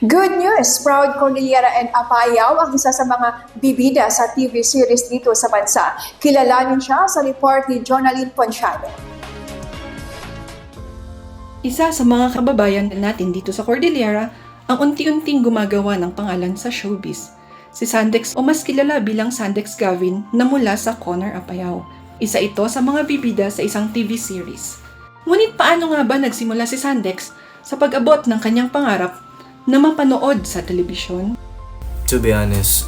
Good news! Proud Cordillera and Apayao ang isa sa mga bibida sa TV series dito sa bansa. Kilalanin siya sa report ni Jonalyn Ponciano. Isa sa mga kababayan natin dito sa Cordillera ang unti-unting gumagawa ng pangalan sa showbiz. Si Sandex o mas kilala bilang Sandex Gavin na mula sa Connor, Apayao. Isa ito sa mga bibida sa isang TV series. Ngunit paano nga ba nagsimula si Sandex sa pag-abot ng kanyang pangarap na mapanood sa telebisyon? To be honest,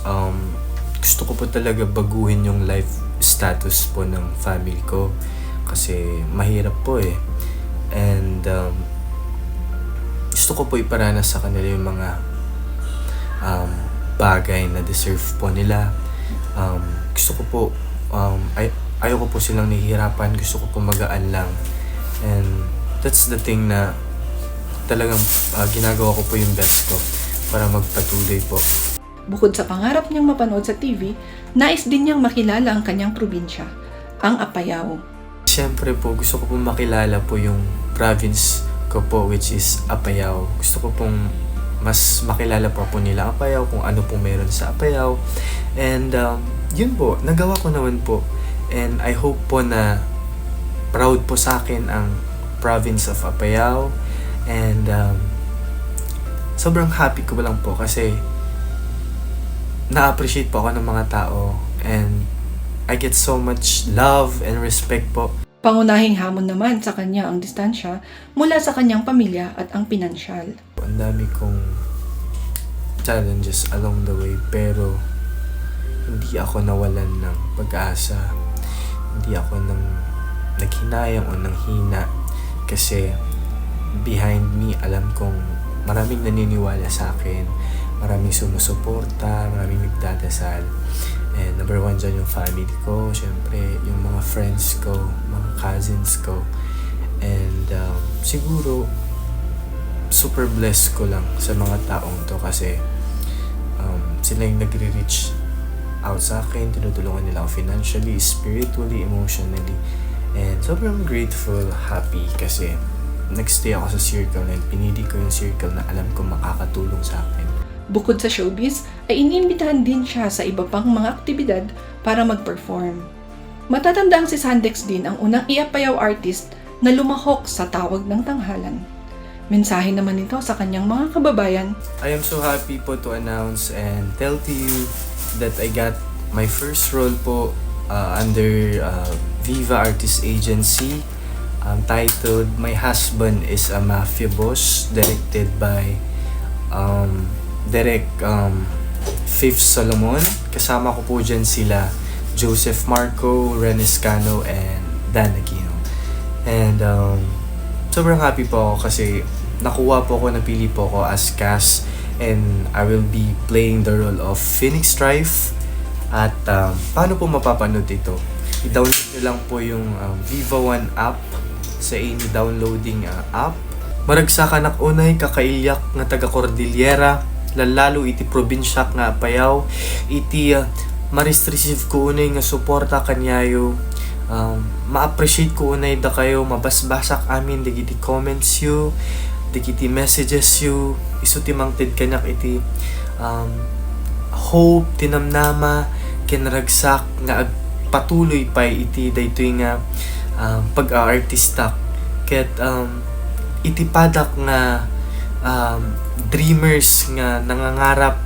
gusto ko po talaga baguhin yung life status po ng family ko kasi mahirap po eh. And gusto ko po iparanas sa kanila yung mga bagay na deserve po nila. Gusto ko po, ayoko po silang nahihirapan, gusto ko po magaan lang. And that's the thing na talagang ginagawa ko po yung best ko para magpatuloy po. Bukod sa pangarap niyang mapanood sa TV, nais din niyang makilala ang kanyang probinsya, ang Apayao. Siyempre po, gusto ko po makilala po yung province ko po, which is Apayao. Gusto ko pong mas makilala po nila Apayao, kung ano pong meron sa Apayao. And yun po, nagawa ko naman po. And I hope po na proud po sa akin ang province of Apayao. And sobrang happy ko lang po kasi na-appreciate po ako ng mga tao and I get so much love and respect po. Pangunahing hamon naman sa kanya ang distansya mula sa kanyang pamilya at ang pinansyal. Ang dami kong challenges along the way pero hindi ako nawalan ng pag-asa. Hindi ako naghinayang o nanghina kasi behind me, alam kong maraming naniniwala sa akin, maraming sumusuporta, maraming nagdadasal. And number one dyan yung family ko, syempre yung mga friends ko, mga cousins ko. And siguro, super blessed ko lang sa mga taong to kasi sila yung nagre-reach out sa akin, tinutulungan nila ako financially, spiritually, emotionally. And sobrang grateful, happy kasi nagstay ako sa circle na pinili ko yung circle na alam ko makakatulong sa akin. Bukod sa showbiz, ay iniimbitahan din siya sa iba pang mga aktibidad para mag-perform. Matatandang si Sandex din ang unang Iapayao artist na lumahok sa tawag ng tanghalan. Mensahe naman ito sa kanyang mga kababayan. I am so happy po to announce and tell to you that I got my first role po under Viva Artist Agency. Titled My Husband is a Mafia Boss, directed by Direk Fifth Solomon. Kasama ko po dyan sila Joseph Marco, Renescano, and Dan Aquino. And sobrang happy po ako kasi nakuha po ako, napili po ako as cast and I will be playing the role of Phoenix Strife. At paano po mapapanood ito? I-download nyo lang po yung Viva One app sa any downloading app. Maragsakan ak unay kakailyak nga taga Cordillera, lalo iti probinsya nga Apayao, iti ma-receive ko unay nga suporta kanyayo. Ma-appreciate ko unay da kayo, mabasbasak amin digiti comments you, digiti messages you, isu ti mangted kanyak iti hope, tinamnama, kinaragsak nga patuloy pa iti daytoy nga pag-aartista ket itipadak nga dreamers nga nangangarap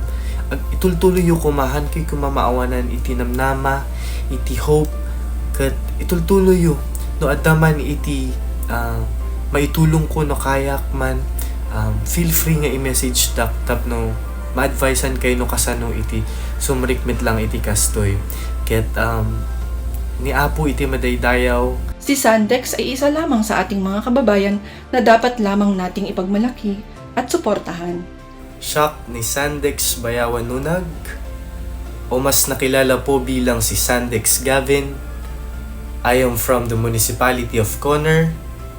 itultuloy yu kumahan kay kumamaawanan iti namnama iti hope ket itultuloy yu no adaman iti maitulong ko no kayak man feel free nga i-message tap no ma-advisean kayo no kasano iti sumrikmet lang iti kastoy ket ni Apo iti madaydayaw. Si Sandex ay isa lamang sa ating mga kababayan na dapat lamang nating ipagmalaki at suportahan. Siya ni Sandex Bayawan Nunag o mas nakilala po bilang si Sandex Gavin. I am from the municipality of Connor,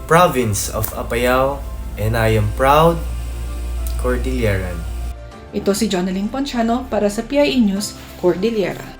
province of Apayao, and I am proud Cordilleran. Ito si Jonalyn Ponciano para sa PIE News, Cordillera.